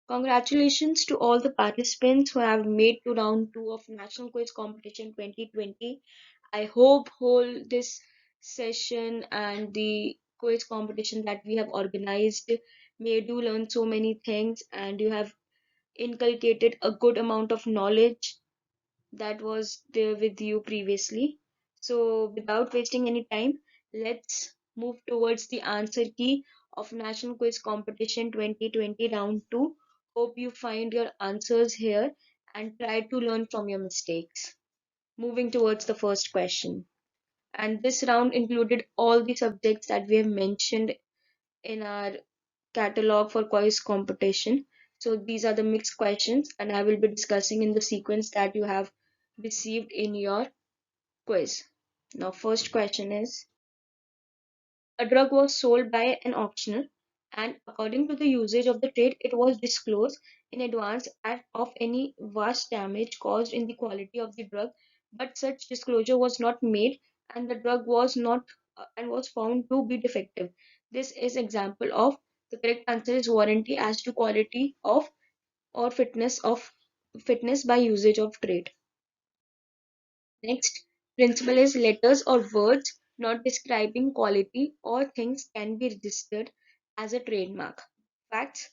Congratulations to all the participants who have made to round two of National Quiz Competition 2020. I hope whole this session and the quiz competition that we have organized made you learn so many things and you have inculcated a good amount of knowledge that was there with you previously. So, without wasting any time, let's move towards the answer key of National Quiz Competition 2020 Round 2. Hope you find your answers here and try to learn from your mistakes. Moving towards the first question. And this round included all the subjects that we have mentioned in our catalog for quiz competition. So these are the mixed questions, and I will be discussing in the sequence that you have received in your quiz. Now, first question is: a drug was sold by an auctioneer, and according to the usage of the trade, it was disclosed in advance of any vast damage caused in the quality of the drug, but such disclosure was not made, and the drug was not and was found to be defective. This is example of the correct answer is warranty as to quality of or fitness by usage of trade. Next principle is letters or words not describing quality or things can be registered as a trademark. Facts: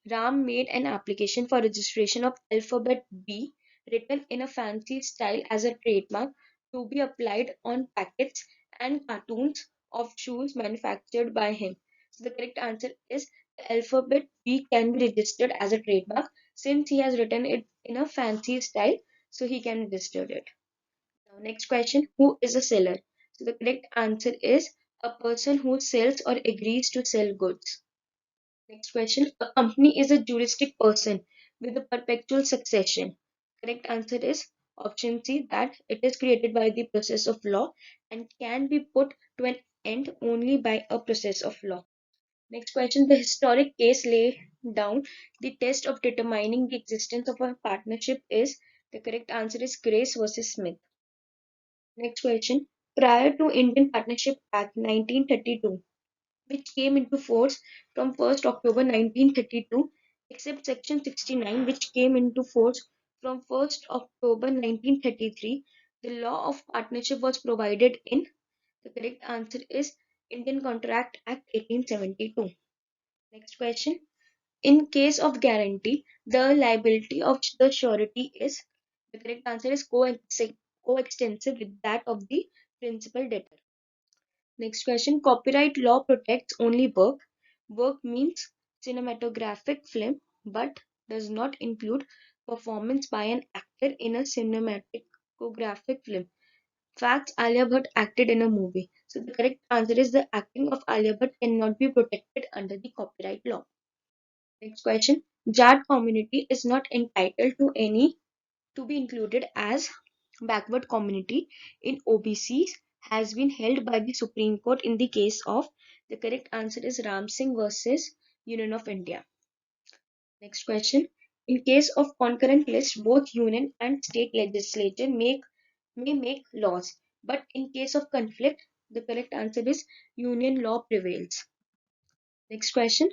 Ram made an application for registration of alphabet B written in a fancy style as a trademark to be applied on packets and cartoons of shoes manufactured by him. So the correct answer is the alphabet B can be registered as a trademark since he has written it in a fancy style, so he can register it. Now, next question: who is a seller? So the correct answer is a person who sells or agrees to sell goods. Next question: a company is a juristic person with a perpetual succession. Correct answer is option C, that it is created by the process of law and can be put to an end only by a process of law. Next question: the historic case lay down the test of determining the existence of a partnership is. The correct answer is Grace versus Smith. Next question: prior to Indian Partnership Act 1932, which came into force from 1st October 1932, except Section 69, which came into force from 1st October 1933, the law of partnership was provided in. The correct answer is Indian Contract Act 1872. Next question: in case of guarantee, the liability of the surety is. The correct answer is coextensive with that of the principal debtor. Next question: copyright law protects only work. Work means cinematographic film but does not include performance by an actor in a cinematographic film. Facts: Alia Bhatt acted in a movie. So the correct answer is the acting of Alia Bhatt cannot be protected under the copyright law. Next question: Jat community is not entitled to any to be included as backward community in OBCs has been held by the Supreme Court in the case of. The correct answer is Ram Singh versus Union of India. Next question: in case of concurrent list, both union and state legislature may make laws, but in case of conflict, the correct answer is union law prevails. Next question: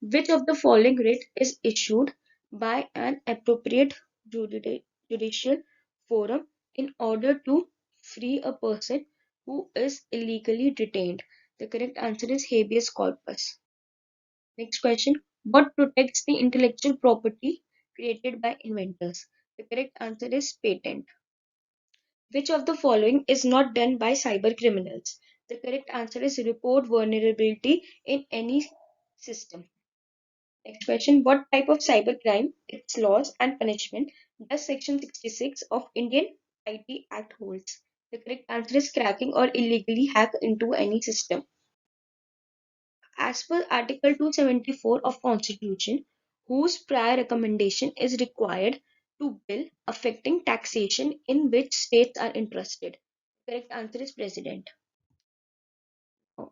which of the following writ is issued by an appropriate judicial forum in order to free a person who is illegally detained? The correct answer is habeas corpus. Next question: what protects the intellectual property created by inventors? The correct answer is patent. Which of the following is not done by cyber criminals? The correct answer is report vulnerability in any system. Next question: what type of cybercrime, its laws and punishment does Section 66 of Indian IT Act holds? The correct answer is cracking or illegally hack into any system. As per Article 274 of Constitution, whose prior recommendation is required to bill affecting taxation in which states are interested? Correct answer is President. Oh,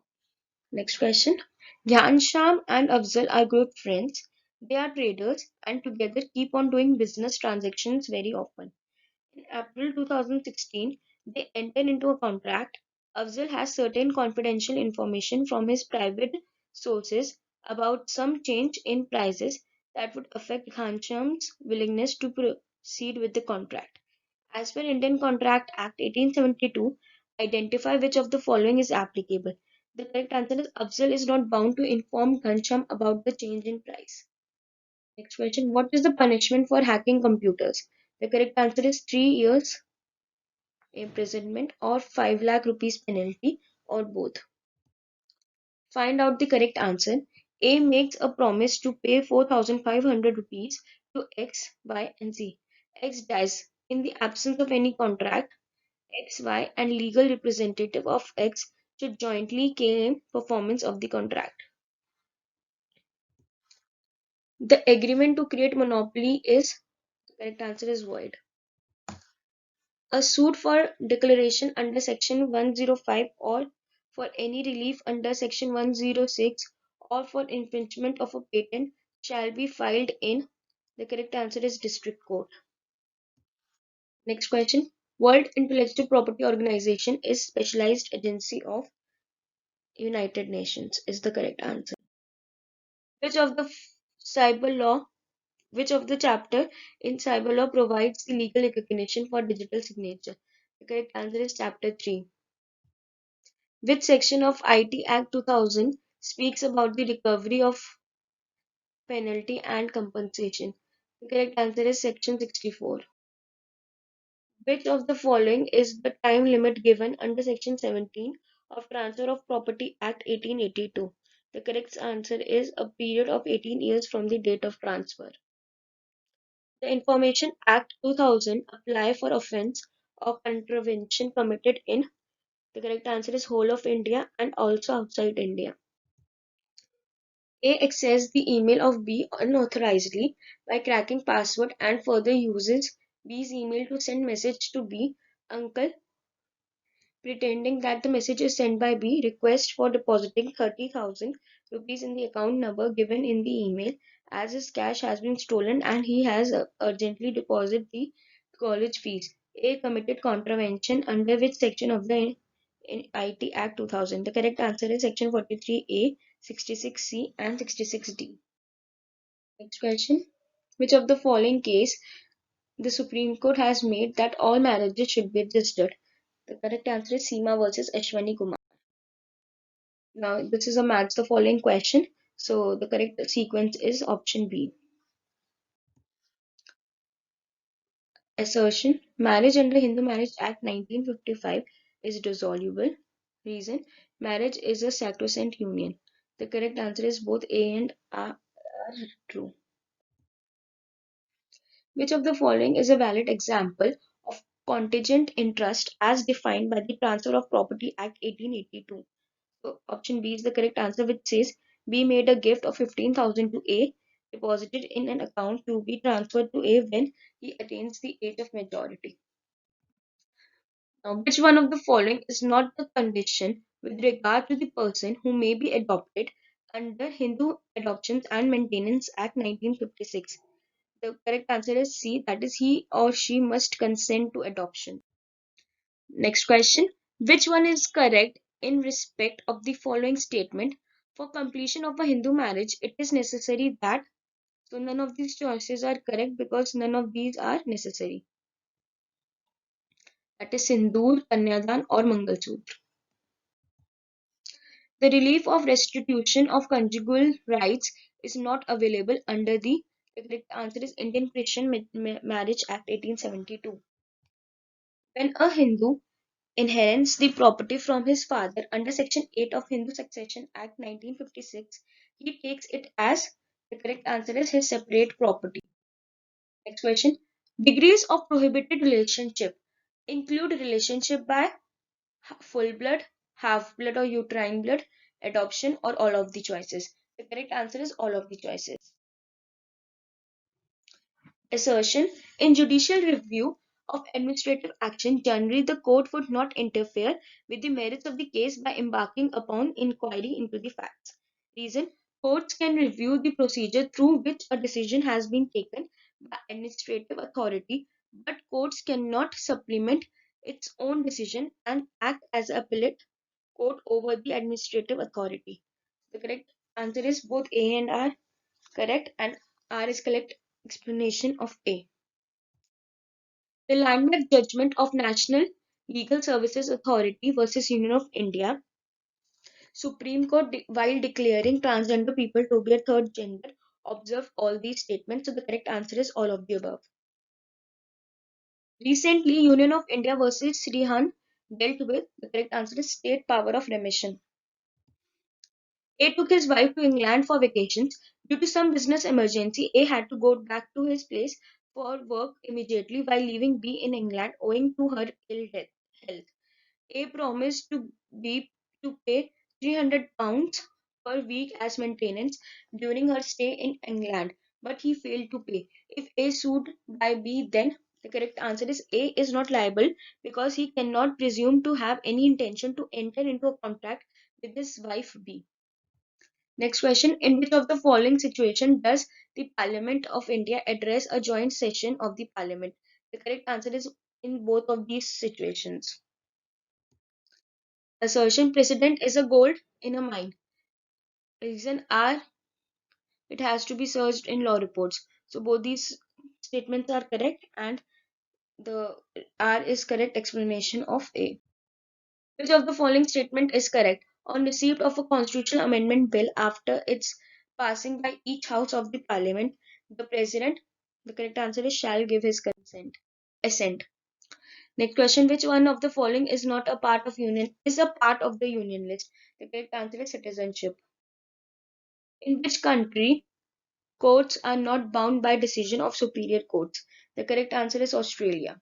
next question. Ghanshyam and Afzal are good friends. They are traders and together keep on doing business transactions very often. In April 2016, they enter into a contract. Afzal has certain confidential information from his private sources about some change in prices that would affect Ghanshyam's willingness to proceed with the contract. As per Indian Contract Act 1872, identify which of the following is applicable. The correct answer is Afzal is not bound to inform Ghanshyam about the change in price. Next question. What is the punishment for hacking computers? The correct answer is 3 years imprisonment or 5 lakh rupees penalty or both. Find out the correct answer. A makes a promise to pay 4,500 rupees to X, Y, and Z. X dies. In the absence of any contract, X, Y, and legal representative of X should jointly claim performance of the contract. The agreement to create monopoly is, the correct answer is void. A suit for declaration under Section 105 or for any relief under Section 106 or for infringement of a patent shall be filed in, the correct answer is district court. Next question. World Intellectual Property Organization is specialized agency of United Nations is the correct answer. Which of the cyber law, which of the chapter in cyber law provides the legal recognition for digital signature? The correct answer is chapter 3. Which section of IT Act 2000 speaks about the recovery of penalty and compensation? The correct answer is section 64. Which of the following is the time limit given under section 17 of Transfer of Property Act 1882? The correct answer is a period of 18 years from the date of transfer. The Information Act 2000 apply for offence or contravention committed in, the correct answer is whole of India and also outside India. A access the email of B unauthorizedly by cracking password and further uses B's email to send message to B uncle pretending that the message is sent by B request for depositing 30,000 rupees in the account number given in the email as his cash has been stolen and he has urgently deposited the college fees. A committed contravention under which section of the IT Act 2000? The correct answer is section 43A, 66C and 66D. Next question. Which of the following case the Supreme Court has made that all marriages should be registered? The correct answer is Seema versus Ashwani Kumar. Now, this is a match the following question. So, the correct sequence is option B. Assertion. Marriage under Hindu Marriage Act 1955 is dissoluble. Reason. Marriage is a sacrosanct union. The correct answer is both A and are true. Which of the following is a valid example of contingent interest as defined by the Transfer of Property Act 1882? So option B is the correct answer, which says B made a gift of 15,000 to A, deposited in an account to be transferred to A when he attains the age of majority. Now, which one of the following is not the condition with regard to the person who may be adopted under Hindu Adoptions and Maintenance Act 1956? The correct answer is C, that is, he or she must consent to adoption. Next question. Which one is correct in respect of the following statement? For completion of a Hindu marriage, it is necessary that. So none of these choices are correct because none of these are necessary. That is Sindoor, Kanyadan or Mangalsutra. The relief of restitution of conjugal rights is not available under the correct answer is Indian Christian Marriage Act 1872. When a Hindu inherits the property from his father under Section 8 of Hindu Succession Act 1956, he takes it as, the correct answer is, his separate property. Next question. Degrees of prohibited relationship include relationship by full blood, half blood or uterine blood, adoption or all of the choices. The correct answer is all of the choices. Assertion. In judicial review of administrative action, generally the court would not interfere with the merits of the case by embarking upon inquiry into the facts. Reason. Courts can review the procedure through which a decision has been taken by administrative authority, but courts cannot supplement its own decision and act as appellate court over the administrative authority. The correct answer is both A and R correct and R is correct explanation of A. The landmark judgment of National Legal Services Authority versus Union of India, Supreme Court, while declaring transgender people to be a third gender, observed all these statements. So the correct answer is all of the above. Recently, Union of India versus Srihan dealt with, the correct answer is state power of remission. A took his wife to England for vacations. Due to some business emergency, A had to go back to his place for work immediately while leaving B in England owing to her health. A promised B to pay £300 per week as maintenance during her stay in England, but he failed to pay. If A sued by B, then the correct answer is A is not liable because he cannot presume to have any intention to enter into a contract with his wife B. Next question. In which of the following situation does the Parliament of India address a joint session of the Parliament? The correct answer is in both of these situations. Assertion precedent is a gold in a mine. Reason R, it has to be searched in law reports. So both these statements are correct and the R is correct explanation of A. Which of the following statement is correct? On receipt of a constitutional amendment bill after its passing by each house of the parliament, the president, the correct answer is shall give his assent. Next question, which one of the following is not a part of union, is a part of the union list? The correct answer is citizenship. In which country courts are not bound by decision of superior courts? The correct answer is Australia.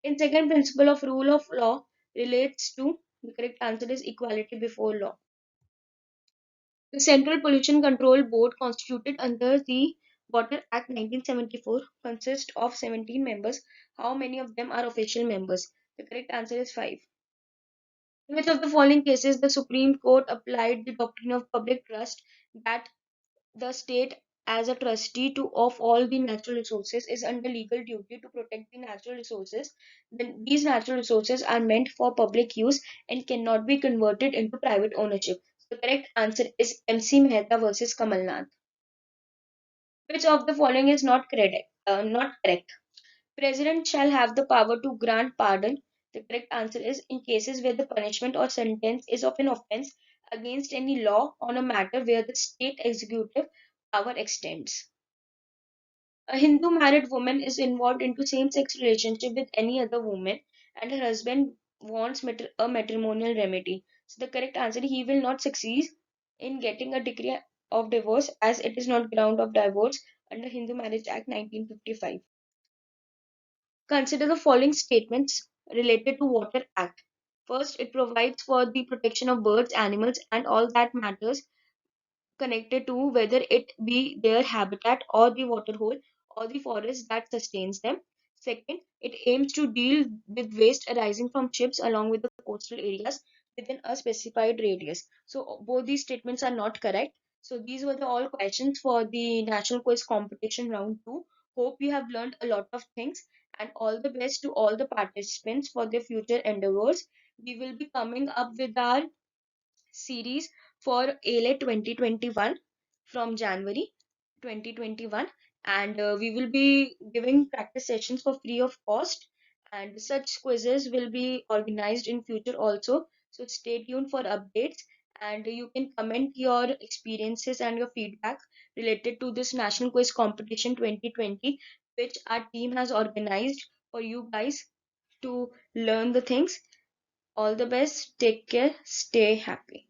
In second principle of rule of law relates to, the correct answer is equality before law. The Central Pollution Control Board, constituted under the Water Act 1974, consists of 17 members. How many of them are official members? The correct answer is 5. In which of the following cases the Supreme Court applied the doctrine of public trust, that the state as a trustee of all the natural resources is under legal duty to protect the natural resources? Then these natural resources are meant for public use and cannot be converted into private ownership. The correct answer is MC Mehta versus Kamal Nath. Which of the following is not correct? Not correct. President shall have the power to grant pardon. The correct answer is in cases where the punishment or sentence is of an offense against any law on a matter where the state executive power extends. A Hindu married woman is involved into same-sex relationship with any other woman and her husband wants a matrimonial remedy. So the correct answer, he will not succeed in getting a decree of divorce as it is not ground of divorce under Hindu Marriage Act 1955. Consider the following statements related to Water Act. First, it provides for the protection of birds, animals, and all that matters connected to whether it be their habitat or the water hole or the forest that sustains them. Second, it aims to deal with waste arising from ships along with the coastal areas within a specified radius. So both these statements are not correct. So these were the all questions for the National Quiz Competition Round 2. Hope you have learned a lot of things and all the best to all the participants for their future endeavors. We will be coming up with our series for ALET 2021 from January 2021, and we will be giving practice sessions for free of cost, and such quizzes will be organized in future also. So stay tuned for updates, and you can comment your experiences and your feedback related to this National Quiz Competition 2020, which our team has organized for you guys to learn the things. All the best, take care, stay happy.